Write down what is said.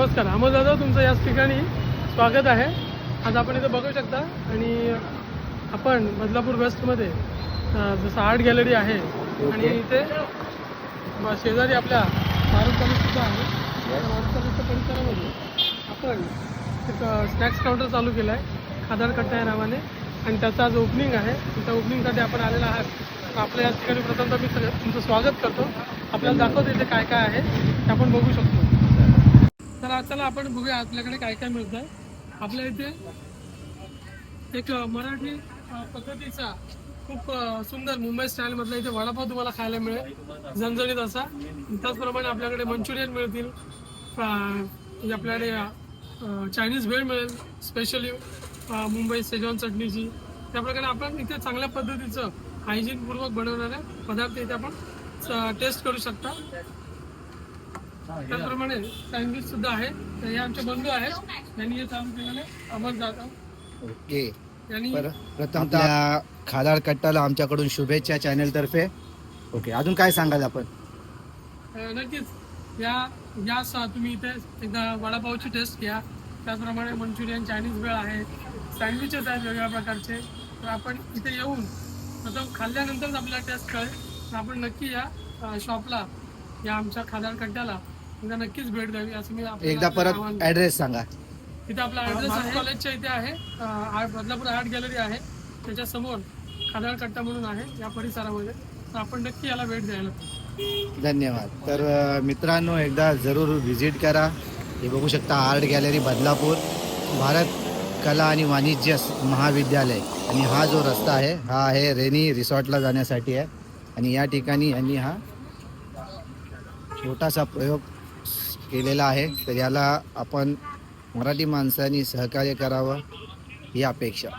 नमस्कार, अमोल जाधव तुमचं याच ठिकाणी स्वागत आहे. आज आपण इथं बघू शकता आणि आपण बदलापूर वेस्टमध्ये जसं आर्ट गॅलरी आहे आणि इथे शेजारी आपल्या मारुत कॉलेजसुद्धा आहे. मारुत कॉलेजच्या परिसरामध्ये आपण एक स्नॅक्स काउंटर चालू केलं आहे खादाडकट्टा या नावाने आणि त्याचं आज ओपनिंग आहे. त्या ओपनिंगसाठी आपण आलेला आहात. आपल्या याच ठिकाणी प्रथमतः मी तुमचं स्वागत करतो. आपल्याला दाखवतो इथे काय काय आहे ते आपण बघू शकतो. चला आपण बघूया आपल्याकडे काय काय मिळतं. आपल्या इथे एक मराठी पद्धतीचा खूप सुंदर मुंबई स्टाईलमधला इथे वडापाव तुम्हाला खायला मिळेल झणझणीत असा. त्याचप्रमाणे आपल्याकडे मंचुरियन मिळतील, म्हणजे आपल्याकडे चायनीज भेळ मिळेल स्पेशली मुंबई शेजवान चटणीची. त्याप्रकारे आपण इथे चांगल्या पद्धतीचं हायजीनपूर्वक बनवणारे पदार्थ इथे आपण टेस्ट करू शकता. त्याचप्रमाणे सँडविच सुद्धा आहे. तर हे आमचे बंधू आहेत, यांनी हे चालू केलेले अमोल जाधव. ओके, यांनी प्रथमतः खादाडकट्टाला आमच्याकडून शुभेच्छा चॅनलतर्फे. ओके, अजून काय सांगाल आपण? नक्कीच या तुम्ही इथे एकदा वडापावची टेस्ट घ्या. त्याचप्रमाणे मंचुरियन, चायनीज भेळ आहे, सँडविचेस आहेत वेगवेगळ्या प्रकारचे. तर आपण इथे येऊन प्रथम खाल्ल्यानंतरच आपल्याला टेस्ट कळेल. तर आपण नक्की या शॉपला, या आमच्या खादाडकट्ट्याला एकदा नक्कीच भेट द्यावी असं मी एकदा परत ॲड्रेस सांगा. इथे आपला ॲड्रेस आहे कॉलेजच्या इथे आहे. बदलापूर आर्ट गॅलरी आहे, त्याच्यासमोर खादाडकट्टा म्हणून आहे या परिसरामध्ये. तर आपण नक्की याला भेट द्यायला. धन्यवाद. तर मित्रांनो, एकदा जरूर व्हिजिट करा. हे बघू शकता आर्ट गॅलरी बदलापूर, भारत कला आणि वाणिज्य महाविद्यालय. आणि हा जो रस्ता आहे हा आहे रेनी रिसॉर्टला जाण्यासाठी आहे. आणि या ठिकाणी यांनी हा छोटासा प्रयोग केलेला आहे. तर याला आपण मराठी माणसांनी सहकार्य करावं ही अपेक्षा.